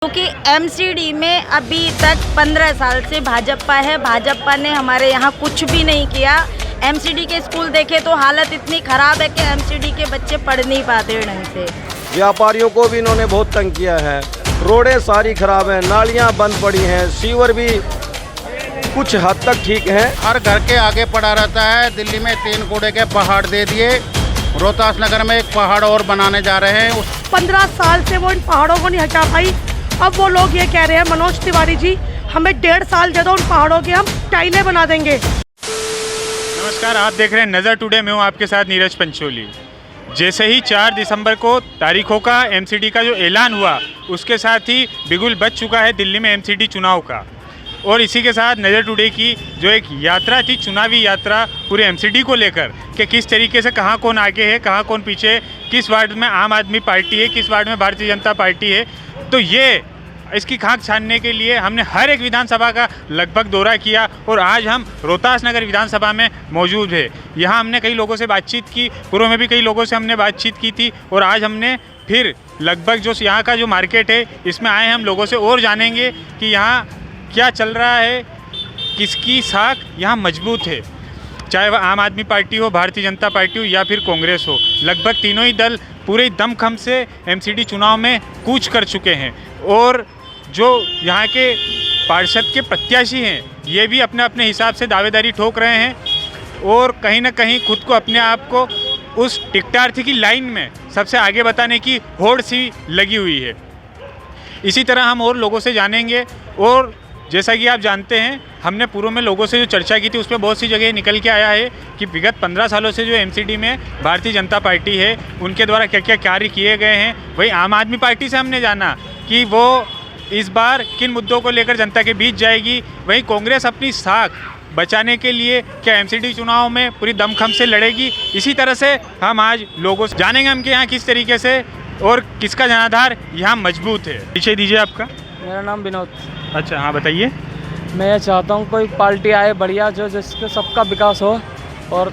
क्योंकि एमसीडी में अभी तक 15 साल से भाजपा है। भाजपा ने हमारे यहाँ कुछ भी नहीं किया। एमसीडी के स्कूल देखे तो हालत इतनी ख़राब है कि एमसीडी के बच्चे पढ़ नहीं पाते ढंग से। व्यापारियों को भी इन्होंने बहुत तंग किया है। रोडें सारी खराब हैं, नालियाँ बंद पड़ी हैं, सीवर भी कुछ हद तक ठीक हैं। हर घर के आगे पड़ा रहता है। दिल्ली में 3 कूड़े के पहाड़ दे दिए, रोहतास नगर में एक पहाड़ और बनाने जा रहे हैं। 15 साल से वो इन पहाड़ों को नहीं हटा पाई। अब वो लोग ये कह रहे हैं, मनोज तिवारी जी हमें 1.5 साल दे दो, उन पहाड़ों की हम टाइलें बना देंगे। नमस्कार, आप देख रहे हैं नज़र टुडे। मैं हूँ आपके साथ नीरज पंचोली। जैसे ही 4 दिसंबर को तारीखों का एमसीडी का जो ऐलान हुआ, उसके साथ ही बिगुल बज चुका है दिल्ली में एमसीडी चुनाव का। और इसी के साथ नज़र टुडे की जो एक यात्रा थी, चुनावी यात्रा पूरे एमसीडी को लेकर, कि किस तरीके से कहाँ कौन आगे है, कहाँ कौन पीछे, किस वार्ड में आम आदमी पार्टी है, किस वार्ड में भारतीय जनता पार्टी है। तो ये इसकी खाक छानने के लिए हमने हर एक विधानसभा का लगभग दौरा किया और आज हम रोहतास नगर विधानसभा में मौजूद है। यहाँ हमने कई लोगों से बातचीत की, पूर्व में भी कई लोगों से हमने बातचीत की थी और आज हमने फिर लगभग जो यहाँ का जो मार्केट है, इसमें आए हम लोगों से और जानेंगे कि यहाँ क्या चल रहा है, किसकी साख यहाँ मजबूत है, चाहे वह आम आदमी पार्टी हो, भारतीय जनता पार्टी हो या फिर कांग्रेस हो। लगभग तीनों ही दल पूरे दमखम से एमसीडी चुनाव में कूच कर चुके हैं और जो यहाँ के पार्षद के प्रत्याशी हैं, ये भी अपने अपने हिसाब से दावेदारी ठोक रहे हैं और कहीं ना कहीं खुद को, अपने आप को उस टिकटार्थी की लाइन में सबसे आगे बताने की होड़ सी लगी हुई है। इसी तरह हम और लोगों से जानेंगे। और जैसा कि आप जानते हैं, हमने पूर्व में लोगों से जो चर्चा की थी, उसमें बहुत सी जगह निकल के आया है कि विगत 15 सालों से जो एमसीडी में भारतीय जनता पार्टी है, उनके द्वारा क्या क्या कार्य किए गए हैं। वही आम आदमी पार्टी से हमने जाना कि वो इस बार किन मुद्दों को लेकर जनता के बीच जाएगी। वहीं कांग्रेस अपनी साख बचाने के लिए क्या एमसीडी चुनाव में पूरी दमखम से लड़ेगी। इसी तरह से हम आज लोगों से जानेंगे हम कि यहाँ किस तरीके से और किसका जनाधार यहाँ मजबूत है। परिचय दीजिए आपका। मेरा नाम विनोद। अच्छा, हाँ बताइए। मैं ये चाहता हूँ कोई पार्टी आए बढ़िया, जो जिसके सबका विकास हो और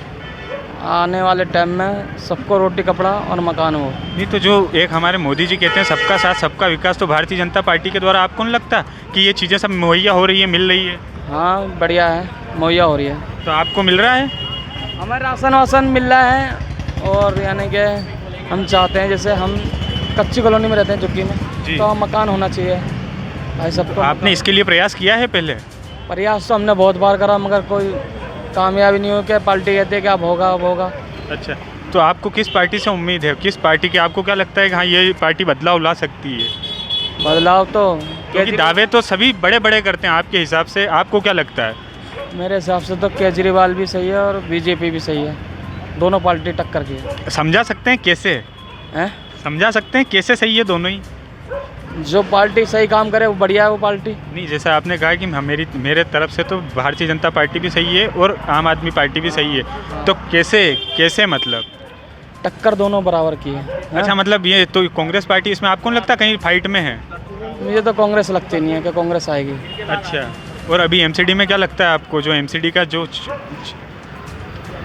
आने वाले टाइम में सबको रोटी कपड़ा और मकान हो। नहीं तो जो एक हमारे मोदी जी कहते हैं सबका साथ सबका विकास, तो भारतीय जनता पार्टी के द्वारा आपको नहीं लगता कि ये चीज़ें सब मुहैया हो रही है, मिल रही है? हाँ, बढ़िया है, मुहैया हो रही है। तो आपको मिल रहा है? हमें राशन वासन मिल रहा है और यानी कि हम चाहते हैं, जैसे हम कच्ची कॉलोनी में रहते हैं झुग्गी में, तो हम मकान होना चाहिए भाई सबको। आपने इसके लिए प्रयास किया है पहले? प्रयास तो हमने बहुत बार करा, मगर कोई कामयाबी नहीं हो। क्या पार्टी कहते हैं कि अब होगा अब होगा। अच्छा, तो आपको किस पार्टी से उम्मीद है, किस पार्टी की आपको क्या लगता है कि हाँ ये पार्टी बदलाव ला सकती है? बदलाव तो क्योंकि दावे तो सभी बड़े बड़े करते हैं, आपके हिसाब से आपको क्या लगता है? मेरे हिसाब से तो केजरीवाल भी सही है और बीजेपी भी सही है, दोनों पार्टी टक्कर की है। समझा सकते हैं कैसे हैं? समझा सकते हैं कैसे सही है दोनों ही? जो पार्टी सही काम करे वो बढ़िया है वो पार्टी। नहीं, जैसा आपने कहा कि मेरे तरफ से तो भारतीय जनता पार्टी भी सही है और आम आदमी पार्टी भी सही है, तो कैसे मतलब टक्कर दोनों बराबर की है। अच्छा, मतलब ये तो कांग्रेस पार्टी इसमें आपको नहीं लगता कहीं फाइट में है? मुझे तो कांग्रेस लगती नहीं है कि कांग्रेस आएगी। अच्छा, और अभी एमसीडी में क्या लगता है आपको, जो एमसीडी का जो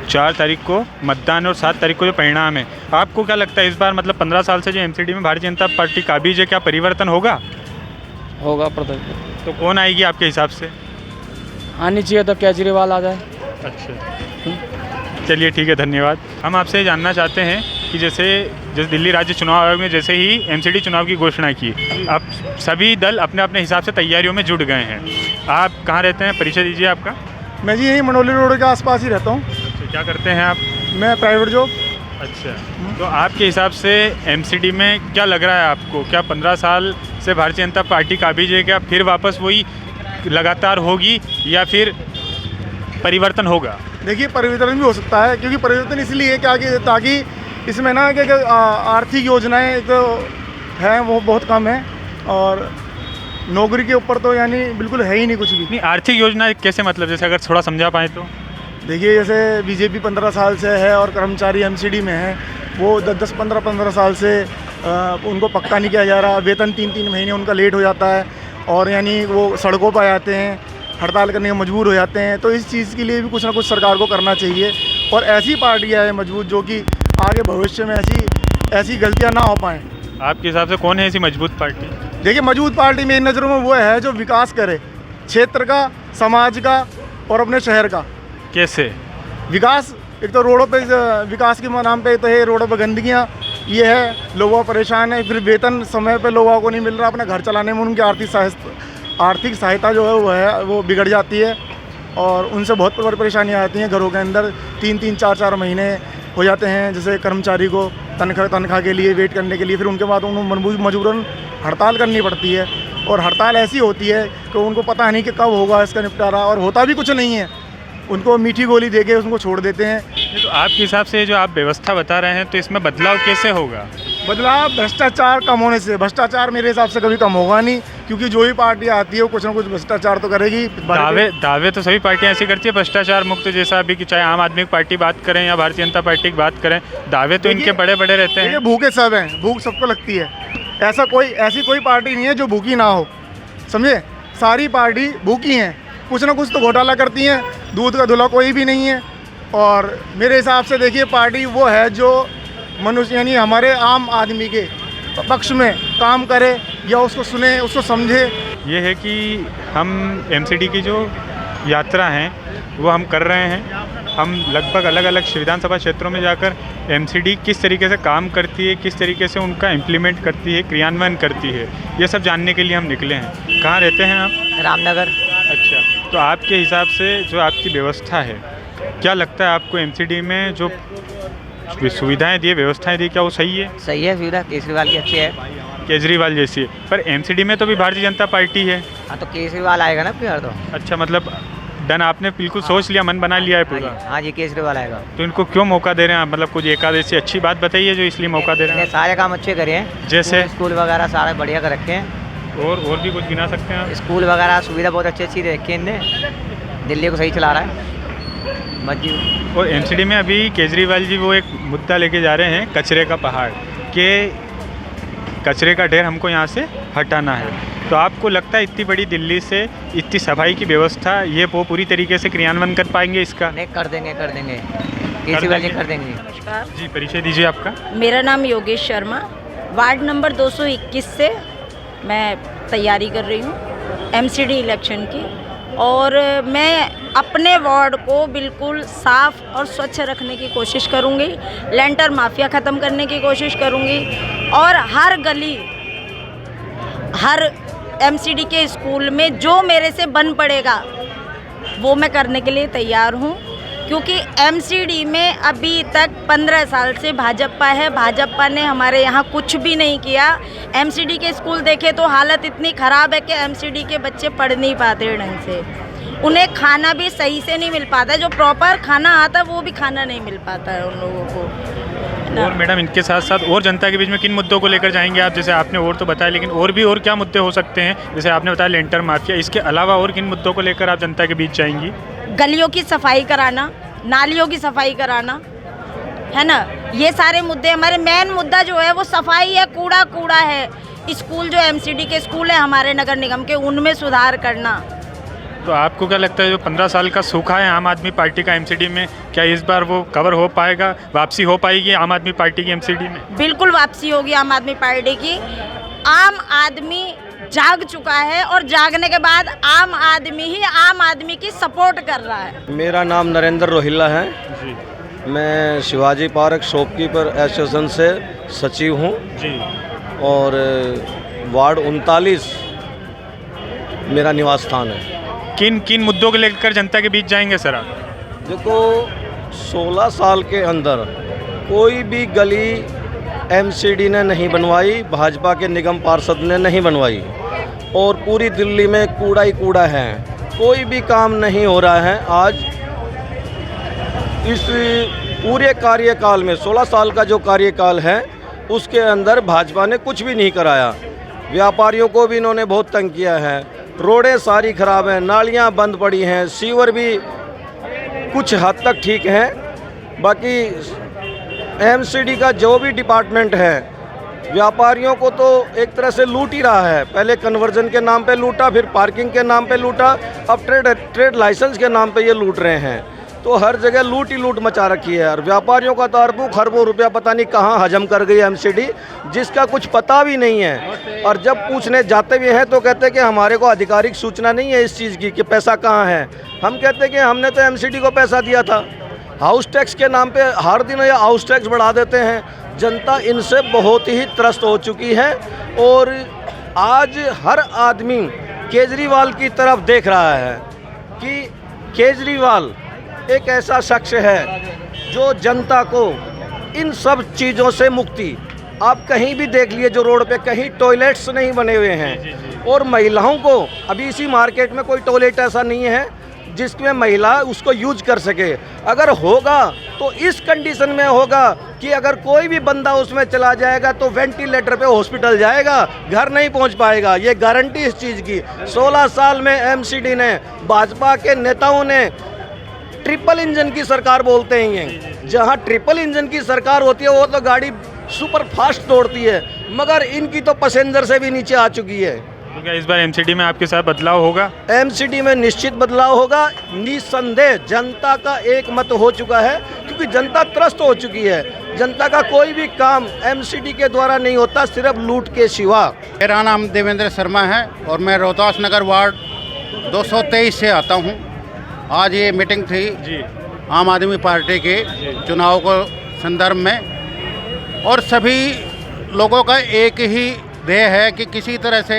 4 तारीख को मतदान और 7 तारीख को जो परिणाम है, आपको क्या लगता है इस बार, मतलब 15 साल से जो एमसीडी में भारतीय जनता पार्टी काबिज है, क्या परिवर्तन होगा? होगा तो कौन आएगी आपके हिसाब से? आनी चाहिए तो केजरीवाल आ जाए। अच्छा, चलिए ठीक है, धन्यवाद। हम आपसे जानना चाहते हैं कि जैसे दिल्ली राज्य चुनाव आयोग ने जैसे ही एमसीडी चुनाव की घोषणा की, अब सभी दल अपने अपने हिसाब से तैयारियों में जुट गए हैं। आप कहाँ रहते हैं, परिचय दीजिए आपका। मैं जी यही मनोली रोड के आसपास ही रहता हूँ। अच्छा, क्या करते हैं आप? मैं प्राइवेट जॉब। अच्छा, तो आपके हिसाब से एमसीडी में क्या लग रहा है आपको, क्या 15 साल से भारतीय जनता पार्टी काबिज है, क्या फिर वापस वही लगातार होगी या फिर परिवर्तन होगा? देखिए, परिवर्तन भी हो सकता है, क्योंकि परिवर्तन इसलिए ताकि इसमें ना कि आर्थिक योजनाएं तो हैं वो बहुत कम है और नौकरी के ऊपर तो यानी बिल्कुल है ही नहीं कुछ भी। नहीं, आर्थिक योजना कैसे, मतलब जैसे अगर थोड़ा समझा पाए तो? देखिए, जैसे बीजेपी 15 साल से है और कर्मचारी एमसीडी में है, वो 10-15 साल से उनको पक्का नहीं किया जा रहा। वेतन 3-3 महीने उनका लेट हो जाता है और यानी वो सड़कों पर आते हैं, हड़ताल करने में मजबूर हो जाते हैं। तो इस चीज़ के लिए भी कुछ ना कुछ सरकार को करना चाहिए और ऐसी पार्टियाँ हैं मजबूत, जो कि आगे भविष्य में ऐसी गलतियाँ ना हो पाएँ। आपके हिसाब से कौन है ऐसी मजबूत पार्टी? देखिए मौजूद पार्टी मेरी नज़रों में वो है जो विकास करे, क्षेत्र का, समाज का और अपने शहर का। कैसे? विकास, एक तो रोडों पे विकास के नाम पे तो है रोडों पे गंदगियाँ, ये है, लोग परेशान है, फिर वेतन समय पे लोगों को नहीं मिल रहा, अपना घर चलाने में उनकी आर्थिक सहायता जो है वो बिगड़ जाती है और उनसे बहुत परेशानियाँ आती हैं। घरों के अंदर 3-3, 4-4 महीने हो जाते हैं, जैसे कर्मचारी को तनख्वाह के लिए वेट करने के लिए, फिर उनके बाद उन्हें मजबूरन हड़ताल करनी पड़ती है और हड़ताल ऐसी होती है कि उनको पता नहीं कि कब होगा इसका निपटारा, और होता भी कुछ नहीं है, उनको मीठी गोली देके उनको छोड़ देते हैं। तो आपके हिसाब से जो आप व्यवस्था बता रहे हैं तो इसमें बदलाव कैसे होगा? बदलाव भ्रष्टाचार कम होने से। भ्रष्टाचार मेरे हिसाब से कभी कम होगा नहीं, क्योंकि जो भी पार्टी आती है वो कुछ ना कुछ भ्रष्टाचार तो करेगी। दावे तो सभी पार्टियां ऐसी करती है भ्रष्टाचार मुक्त, जैसा अभी कि चाहे आम आदमी पार्टी बात करें या भारतीय जनता पार्टी की बात करें, दावे तो इनके बड़े बड़े रहते हैं। भूखे सब हैं, भूख सबको लगती है, ऐसी कोई पार्टी नहीं है जो भूखी ना हो, समझे? सारी पार्टी भूखी हैं, कुछ ना कुछ तो घोटाला करती हैं, दूध का धुला कोई भी नहीं है। और मेरे हिसाब से देखिए पार्टी वो है जो मनुष्य यानी हमारे आम आदमी के पक्ष में काम करे या उसको सुने, उसको समझे। ये है कि हम एमसीडी की जो यात्रा है वो हम कर रहे हैं। हम लगभग अलग अलग विधानसभा क्षेत्रों में जाकर एमसीडी किस तरीके से काम करती है, किस तरीके से उनका इम्प्लीमेंट करती है, क्रियान्वयन करती है, ये सब जानने के लिए हम निकले हैं। कहाँ रहते हैं आप? रामनगर। अच्छा, तो आपके हिसाब से जो आपकी व्यवस्था है, क्या लगता है आपको एमसीडी में जो सुविधाएं दी, व्यवस्थाएं दी, क्या वो सही है? सही है, सुविधा केजरीवाल की अच्छी है। केजरीवाल जैसी है, पर एमसीडी में तो भी भारतीय जनता पार्टी है। हाँ तो केजरीवाल आएगा ना फिर तो। अच्छा, मतलब डन, आपने बिल्कुल सोच लिया, मन बना लिया है पूरा? हाँ जी, केजरीवाल आएगा। तो इनको क्यों मौका दे रहे हैं? मतलब कुछ एक आध ऐसी अच्छी बात बताइए जो इसलिए मौका दे रहे हैं। सारे काम अच्छे करे हैं, जैसे स्कूल वगैरह सारे बढ़िया कर रखे हैं। और भी कुछ गिना सकते हैं आप? स्कूल वगैरह सुविधा बहुत अच्छी रखी है इनने, दिल्ली को सही चला रहा है मस्जिद। और एमसीडी में अभी केजरीवाल जी वो एक मुद्दा लेके जा रहे हैं, कचरे का पहाड़, के कचरे का ढेर हमको यहाँ से हटाना है। तो आपको लगता है इतनी बड़ी दिल्ली से इतनी सफाई की व्यवस्था, ये वो पूरी तरीके से क्रियान्वयन कर पाएंगे इसका? नहीं, कर देंगे केजरीवाल जी कर देंगे। नमस्कार जी, परिचय दीजिए आपका। मेरा नाम योगेश शर्मा, वार्ड नंबर 221 से मैं तैयारी कर रही हूँ एमसीडी इलेक्शन की, और मैं अपने वार्ड को बिल्कुल साफ़ और स्वच्छ रखने की कोशिश करूँगी, लेंटर माफिया ख़त्म करने की कोशिश करूँगी, और हर गली, हर एमसीडी के स्कूल में जो मेरे से बन पड़ेगा वो मैं करने के लिए तैयार हूँ। क्योंकि एमसीडी में अभी तक 15 साल से भाजपा है, भाजपा ने हमारे यहाँ कुछ भी नहीं किया। एमसीडी के स्कूल देखे तो हालत इतनी ख़राब है कि एमसीडी के बच्चे पढ़ नहीं पाते ढंग से, उन्हें खाना भी सही से नहीं मिल पाता है, जो प्रॉपर खाना आता है वो भी खाना नहीं मिल पाता है उन लोगों को। और मैडम, इनके साथ साथ और जनता के बीच में किन मुद्दों को लेकर जाएंगे आप? जैसे आपने और तो बताया, लेकिन और क्या मुद्दे हो सकते हैं? जैसे आपने बताया लेंटर माफिया, इसके अलावा और किन मुद्दों को लेकर आप जनता के बीच जाएंगी? गलियों की सफाई कराना, नालियों की सफाई कराना, है ना, ये सारे मुद्दे। हमारे मेन मुद्दा जो है वो सफाई है, कूड़ा है। स्कूल जो एमसीडी के स्कूल है हमारे नगर निगम के, उनमें सुधार करना। तो आपको क्या लगता है जो 15 साल का सूखा है आम आदमी पार्टी का एमसीडी में, क्या इस बार वो कवर हो पाएगा, वापसी हो पाएगी आम आदमी पार्टी की एमसीडी में? बिल्कुल वापसी होगी आम आदमी पार्टी की। आम आदमी जाग चुका है और जागने के बाद आम आदमी ही आम आदमी की सपोर्ट कर रहा है। मेरा नाम नरेंद्र रोहिल्ला है जी मैं शिवाजी पार्क शॉपकीपर एसोसिएशन से सचिव हूँ जी। और वार्ड 39 मेरा निवास स्थान है। किन मुद्दों को लेकर जनता के बीच जाएंगे सर आप? देखो, 16 साल के अंदर कोई भी गली एमसीडी ने नहीं बनवाई, भाजपा के निगम पार्षद ने नहीं बनवाई, और पूरी दिल्ली में कूड़ा ही कूड़ा है, कोई भी काम नहीं हो रहा है। आज इस पूरे कार्यकाल में 16 साल का जो कार्यकाल है उसके अंदर भाजपा ने कुछ भी नहीं कराया। व्यापारियों को भी इन्होंने बहुत तंग किया है, रोडें सारी ख़राब हैं, नालियां बंद पड़ी हैं, सीवर भी कुछ हद तक ठीक हैं। बाकी एमसीडी का जो भी डिपार्टमेंट है व्यापारियों को तो एक तरह से लूट ही रहा है। पहले कन्वर्जन के नाम पे लूटा, फिर पार्किंग के नाम पे लूटा, अब ट्रेड लाइसेंस के नाम पे ये लूट रहे हैं। तो हर जगह लूट ही लूट मचा रखी है। और व्यापारियों का तो अरबों खरबों रुपया पता नहीं कहाँ हजम कर गई एमसीडी, जिसका कुछ पता भी नहीं है। और जब पूछने जाते भी हैं तो कहते हैं कि हमारे को आधिकारिक सूचना नहीं है इस चीज़ की कि पैसा कहाँ है। हम कहते हैं कि हमने तो एमसीडी को पैसा दिया था। हाउस टैक्स के नाम पे हर दिन ये हाउस टैक्स बढ़ा देते हैं। जनता इनसे बहुत ही त्रस्त हो चुकी है और आज हर आदमी केजरीवाल की तरफ देख रहा है कि केजरीवाल एक ऐसा शख्स है जो जनता को इन सब चीज़ों से मुक्ति, आप कहीं भी देख लिए जो रोड पे कहीं टॉयलेट्स नहीं बने हुए हैं। और महिलाओं को अभी इसी मार्केट में कोई टॉयलेट ऐसा नहीं है जिसमें महिला उसको यूज कर सके। अगर होगा तो इस कंडीशन में होगा कि अगर कोई भी बंदा उसमें चला जाएगा तो वेंटिलेटर पे हॉस्पिटल जाएगा, घर नहीं पहुंच पाएगा। ये गारंटी इस चीज़ की। 16 साल में एमसीडी ने, भाजपा के नेताओं ने ट्रिपल इंजन की सरकार बोलते हैं ये, जहां ट्रिपल इंजन की सरकार होती है वो तो गाड़ी सुपर फास्ट दौड़ती है, मगर इनकी तो पैसेंजर से भी नीचे आ चुकी है। तो क्या इस बार एमसीडी में आपके साथ बदलाव होगा? एमसीडी में निश्चित बदलाव होगा, निस्संदेह। जनता का एक मत हो चुका है क्योंकि जनता त्रस्त हो चुकी है। जनता का कोई भी काम एमसीडी के द्वारा नहीं होता, सिर्फ लूट के सिवा। मेरा नाम देवेंद्र शर्मा है और मैं रोहतास नगर वार्ड 223 से आता हूं। आज ये मीटिंग थी जी आम आदमी पार्टी के चुनाव को संदर्भ में, और सभी लोगों का एक ही ध्येय है कि किसी तरह से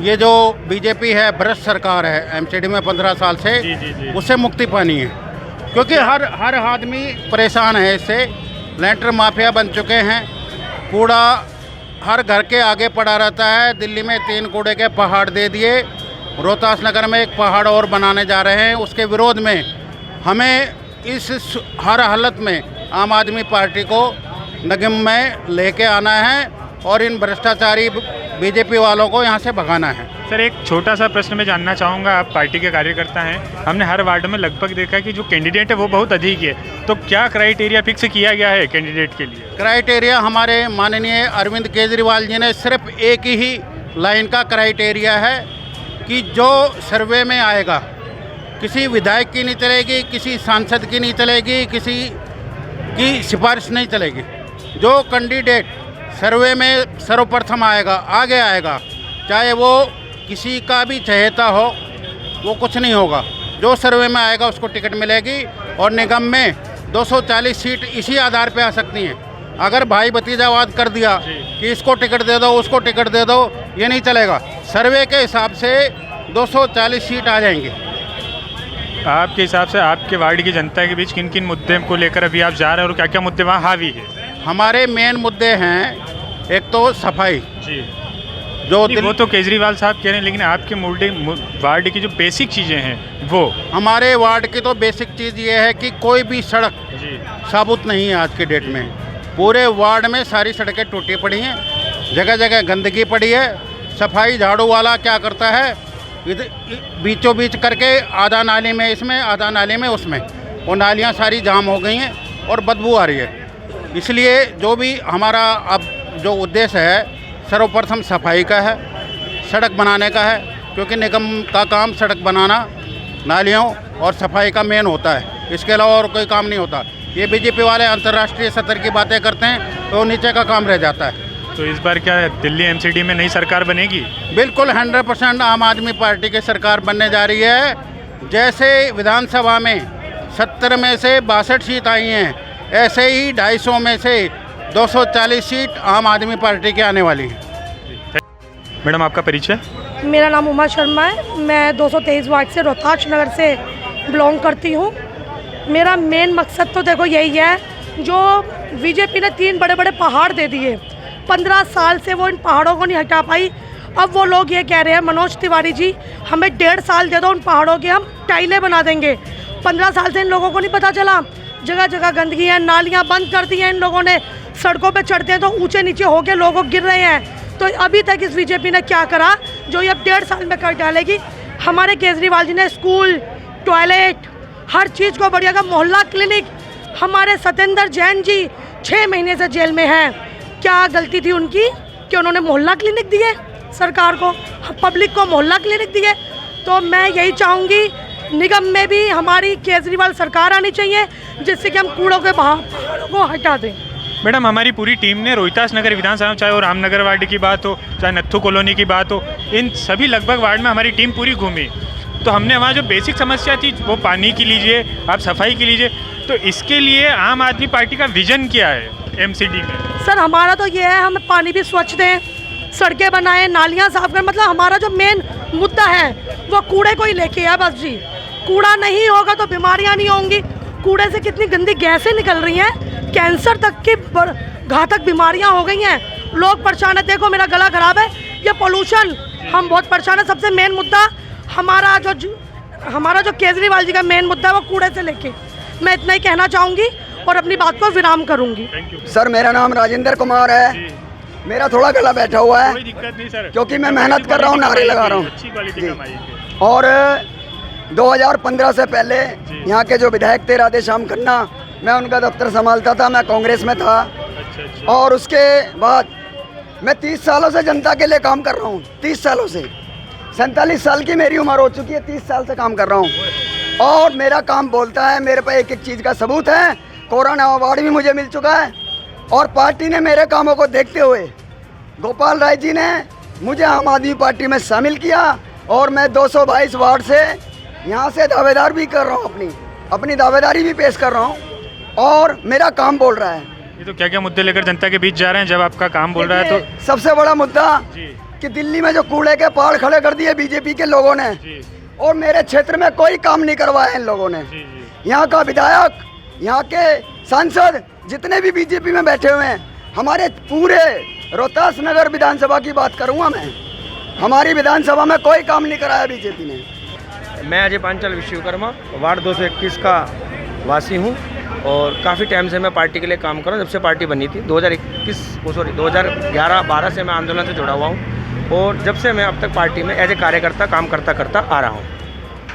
ये जो बीजेपी है, भ्रष्ट सरकार है एमसीडी में 15 साल से, उससे मुक्ति पानी है। क्योंकि हर आदमी परेशान है इससे। लेंटर माफिया बन चुके हैं, कूड़ा हर घर के आगे पड़ा रहता है। दिल्ली में 3 कूड़े के पहाड़ दे दिए, रोहतास नगर में एक पहाड़ और बनाने जा रहे हैं। उसके विरोध में हमें इस हर हालत में आम आदमी पार्टी को निगम में लेके आना है और इन भ्रष्टाचारी बीजेपी वालों को यहाँ से भगाना है। सर, एक छोटा सा प्रश्न मैं जानना चाहूँगा, आप पार्टी के कार्यकर्ता हैं, हमने हर वार्ड में लगभग देखा है कि जो कैंडिडेट है वो बहुत अधिक है, तो क्या क्राइटेरिया फिक्स किया गया है कैंडिडेट के लिए? क्राइटेरिया हमारे माननीय अरविंद केजरीवाल जी ने सिर्फ एक ही लाइन का क्राइटेरिया है कि जो सर्वे में आएगा, किसी विधायक की नहीं चलेगी, किसी सांसद की नहीं चलेगी, किसी की सिफारिश नहीं चलेगी। जो कैंडिडेट सर्वे में सर्वप्रथम आएगा, आगे आएगा, चाहे वो किसी का भी चहेता हो, वो कुछ नहीं होगा। जो सर्वे में आएगा उसको टिकट मिलेगी। और निगम में 240 सीट इसी आधार पे आ सकती हैं। अगर भाई भतीजावाद कर दिया कि इसको टिकट दे दो, उसको टिकट दे दो, ये नहीं चलेगा। सर्वे के हिसाब से 240 सीट आ जाएंगी। आपके हिसाब से आपके वार्ड की जनता के बीच किन किन मुद्दे को लेकर अभी आप जा रहे हैं और क्या क्या मुद्दे वहाँ हावी है? हमारे मेन मुद्दे हैं, एक तो सफाई जी, जो वो तो केजरीवाल साहब कह रहे हैं, लेकिन आपके वार्ड की जो बेसिक चीज़ें हैं वो? हमारे वार्ड की तो बेसिक चीज़ ये है कि कोई भी सड़क साबुत नहीं है आज के डेट में। पूरे वार्ड में सारी सड़कें टूटी पड़ी हैं, जगह जगह गंदगी पड़ी है। सफाई झाड़ू वाला क्या करता है, बीचों बीच करके आधा नाली में इसमें, आधा नाली में उसमें, वो नालियाँ सारी जाम हो गई हैं और बदबू आ रही है। इसलिए जो भी हमारा अब जो उद्देश्य है, सर्वप्रथम सफाई का है, सड़क बनाने का है, क्योंकि निगम का काम सड़क बनाना, नालियों और सफाई का मेन होता है। इसके अलावा और कोई काम नहीं होता। ये बीजेपी वाले अंतर्राष्ट्रीय स्तर की बातें करते हैं तो नीचे का काम रह जाता है। तो इस बार क्या दिल्ली एमसीडी में नई सरकार बनेगी? बिल्कुल 100% आम आदमी पार्टी की सरकार बनने जा रही है। जैसे विधानसभा में 70 में से 62 सीट आई हैं, ऐसे ही 250 में से 240 सीट आम आदमी पार्टी की आने वाली है। मैडम, आपका परिचय? मेरा नाम उमा शर्मा है। मैं 223 वार्ड से रोहतास नगर से बिलोंग करती हूँ। मेरा मेन मकसद तो देखो यही है, जो बीजेपी ने 3 बड़े बड़े पहाड़ दे दिए, 15 साल से वो इन पहाड़ों को नहीं हटा पाई। अब वो लोग ये कह रहे हैं, मनोज तिवारी जी हमें 1.5 साल दे दो, उन पहाड़ों के हम टाइलें बना देंगे। 15 साल से इन लोगों को नहीं पता चला, जगह जगह गंदगी है, नालियाँ बंद कर दी हैं इन लोगों ने। सड़कों पे चढ़ते हैं तो ऊंचे नीचे होके लोग गिर रहे हैं। तो अभी तक इस बीजेपी ने क्या करा जो ये अब 1.5 साल में कर डालेगी? हमारे केजरीवाल जी ने स्कूल, टॉयलेट, हर चीज़ को बढ़िया का, मोहल्ला क्लिनिक। हमारे सत्येंद्र जैन जी 6 महीने से जेल में हैं। क्या गलती थी उनकी कि उन्होंने मोहल्ला क्लिनिक दिए सरकार को, पब्लिक को मोहल्ला क्लिनिक दिए? तो मैं यही चाहूँगी निगम में भी हमारी केजरीवाल सरकार आनी चाहिए, जिससे कि हम कूड़ों के पहाड़ों को हटा दें। मैडम, हमारी पूरी टीम ने रोहतास नगर विधानसभा, चाहे वो रामनगर वार्ड की बात हो, चाहे नत्थू कॉलोनी की बात हो, इन सभी लगभग वार्ड में हमारी टीम पूरी घूमी। तो हमने वहाँ जो बेसिक समस्या थी, वो पानी की लीजिए, आप सफाई की लीजिए, तो इसके लिए आम आदमी पार्टी का विजन क्या है एमसीडी में? सर हमारा तो ये है, हम पानी भी स्वच्छ दें, सड़कें बनाएं, नालियाँ साफ करें। मतलब हमारा जो मेन मुद्दा है वो कूड़े को ही लेके है बस जी। कूड़ा नहीं होगा तो बीमारियाँ नहीं होंगी। कूड़े से कितनी गंदी गैसें निकल रही हैं, कैंसर तक की घातक बीमारियां हो गई हैं। लोग परेशान है, देखो मेरा गला खराब है, ये पोल्यूशन, हम बहुत परेशान है। सबसे मेन मुद्दा हमारा जो केजरीवाल जी का मेन मुद्दा है वो कूड़े से लेके। मैं इतना ही कहना चाहूँगी और अपनी बात को विराम करूँगी। सर मेरा नाम राजेंद्र कुमार है। मेरा थोड़ा गला बैठा हुआ है, कोई दिक्कत नहीं सर, क्योंकि मैं मेहनत कर रहा हूँ, नारे लगा रहा हूँ। अच्छी क्वालिटी का माइक है। और 2015 से पहले यहाँ के जो विधायक थे राधेश्याम खन्ना, मैं उनका दफ्तर संभालता था, मैं कांग्रेस में था। और उसके बाद मैं 30 सालों से जनता के लिए काम कर रहा हूँ। 30 सालों से, 47 साल की मेरी उम्र हो चुकी है, 30 साल से काम कर रहा हूँ और मेरा काम बोलता है। मेरे पे एक एक चीज़ का सबूत है। कोरोना अवार्ड भी मुझे मिल चुका है और पार्टी ने मेरे कामों को देखते हुए गोपाल राय जी ने मुझे आम आदमी पार्टी में शामिल किया और मैं 222 वार्ड से यहाँ से दावेदार भी कर रहा हूँ, अपनी दावेदारी भी पेश कर रहा हूँ और मेरा काम बोल रहा है। ये तो क्या क्या मुद्दे लेकर जनता के बीच जा रहे हैं जब आपका काम बोल रहा है? तो सबसे बड़ा मुद्दा कि दिल्ली में जो कूड़े के पहाड़ खड़े कर दिए बीजेपी के लोगों ने और मेरे क्षेत्र में कोई काम नहीं करवाया इन लोगों ने। यहाँ का विधायक, यहाँ के सांसद जितने भी बीजेपी में बैठे हुए हैं, हमारे पूरे रोहतास नगर विधानसभा की बात करूँगा मैं, हमारी विधानसभा में कोई काम नहीं कराया बीजेपी ने। मैं अजय पांचाल विश्वकर्मा, वार्ड 221 का वासी हूँ और काफ़ी टाइम से मैं पार्टी के लिए काम कर रहा हूँ। जब से पार्टी बनी थी 2011-12 से मैं आंदोलन से जुड़ा हुआ हूँ और जब से मैं अब तक पार्टी में एज ए कार्यकर्ता काम करता आ रहा हूँ।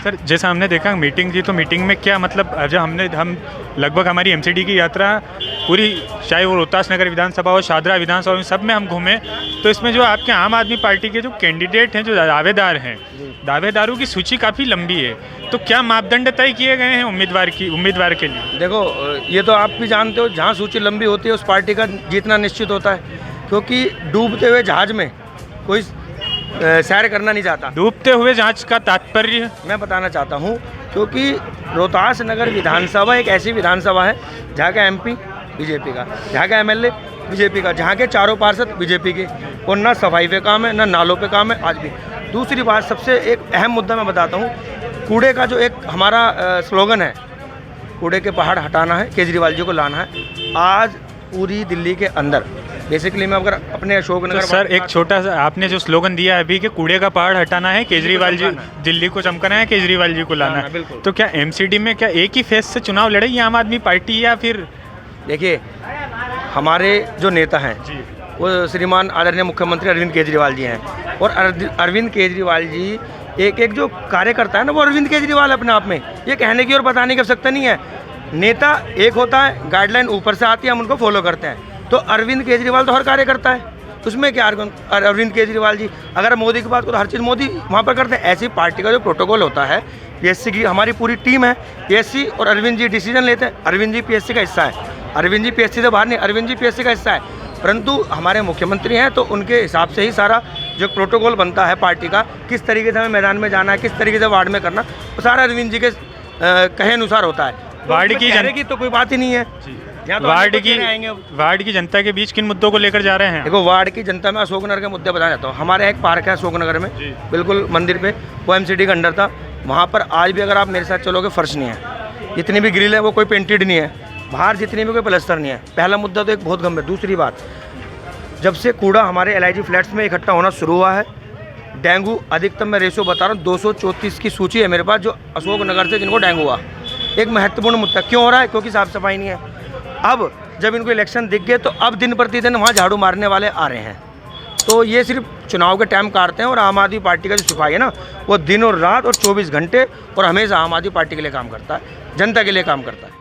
सर, जैसा हमने देखा मीटिंग थी, तो मीटिंग में क्या मतलब, जब हम लगभग हमारी एमसीडी की यात्रा पूरी, चाहे वो रोहतास नगर विधानसभा हो, शादरा विधानसभा, सब में हम घूमे, तो इसमें जो आपके आम आदमी पार्टी के जो कैंडिडेट हैं, जो दावेदार हैं, दावेदारों की सूची काफ़ी लंबी है। तो क्या मापदंड तय किए गए हैं उम्मीदवार के लिए? देखो, ये तो आप भी जानते हो, जहाँ सूची लंबी होती है उस पार्टी का जीतना निश्चित होता है, क्योंकि डूबते हुए जहाज में कोई सैर करना नहीं चाहता। डूबते हुए जहाज का तात्पर्य मैं बताना चाहता हूँ, क्योंकि रोहतास नगर विधानसभा एक ऐसी विधानसभा है जहाँ का एमपी बीजेपी का, जहाँ का एमएलए बीजेपी का, जहाँ के चारों पार्षद बीजेपी के, और ना सफाई पे काम है, ना नालों पे काम है आज भी। दूसरी बात, सबसे एक अहम मुद्दा मैं बताता हूँ, कूड़े का जो एक हमारा स्लोगन है, कूड़े के पहाड़ हटाना है, केजरीवाल जी को लाना है। आज पूरी दिल्ली के अंदर बेसिकली मैं अगर अपने अशोकनगर, तो सर एक छोटा सा आपने जो स्लोगन दिया है अभी कि कूड़े का पहाड़ हटाना है, केजरीवाल जी, दिल्ली को चमकाना है, केजरीवाल जी को लाना है, तो क्या एमसीडी में क्या एक ही फेस से चुनाव लड़ेगी आम आदमी पार्टी, या फिर? देखिए, हमारे जो नेता हैं वो श्रीमान आदरणीय मुख्यमंत्री अरविंद केजरीवाल जी हैं और अरविंद केजरीवाल जी एक जो कार्यकर्ता है ना, वो अरविंद केजरीवाल अपने आप में, ये कहने की और बताने की आवश्यकता नहीं है। नेता एक होता है, गाइडलाइन ऊपर से आती है, हम उनको फॉलो करते हैं। तो अरविंद केजरीवाल तो हर कार्यकर्ता है, उसमें क्या अरविंद केजरीवाल जी, अगर मोदी की बात करो तो हर चीज़ मोदी वहाँ पर करते हैं। ऐसी पार्टी का जो प्रोटोकॉल होता है, पीएससी की हमारी पूरी टीम है, पीएससी और अरविंद जी डिसीजन लेते हैं। अरविंद जी पीएससी का हिस्सा है, अरविंद जी पीएससी से बाहर नहीं, अरविंद जी पीएससी का हिस्सा है, परंतु हमारे मुख्यमंत्री हैं तो उनके हिसाब से ही सारा जो प्रोटोकॉल बनता है पार्टी का, किस तरीके से हमें मैदान में जाना है, किस तरीके से वार्ड में करना, वो सारा अरविंद जी के कहे अनुसार होता है। वार्ड की तो कोई बात ही नहीं है। तो वार्ड की जनता के बीच किन मुद्दों को लेकर जा रहे हैं? देखो, वार्ड की जनता में अशोकनगर के मुद्दे बताना चाहता हूँ। हमारे एक पार्क है अशोकनगर में, बिल्कुल मंदिर पे, वो एमसीडी का अंडर था। वहाँ पर आज भी अगर आप मेरे साथ चलोगे, फर्श नहीं है, जितनी भी ग्रिल है वो कोई पेंटेड नहीं है, बाहर जितनी भी कोई प्लस्तर नहीं है। पहला मुद्दा तो एक बहुत गंभीर। दूसरी बात, जब से कूड़ा हमारे LIG फ्लैट्स में इकट्ठा होना शुरू हुआ है, डेंगू अधिकतम मैं रेशो बता रहा हूँ, 234 की सूची है मेरे पास जो अशोकनगर से जिनको डेंगू हुआ। एक महत्वपूर्ण मुद्दा क्यों हो रहा है? क्योंकि साफ सफाई नहीं है। अब जब इनको इलेक्शन दिख गए तो अब दिन प्रतिदिन वहाँ झाड़ू मारने वाले आ रहे हैं। तो ये सिर्फ चुनाव के टाइम काटते हैं। और आम आदमी पार्टी का जो सिपाही है ना, वो दिन और रात और 24 घंटे और हमेशा आम आदमी पार्टी के लिए काम करता है, जनता के लिए काम करता है।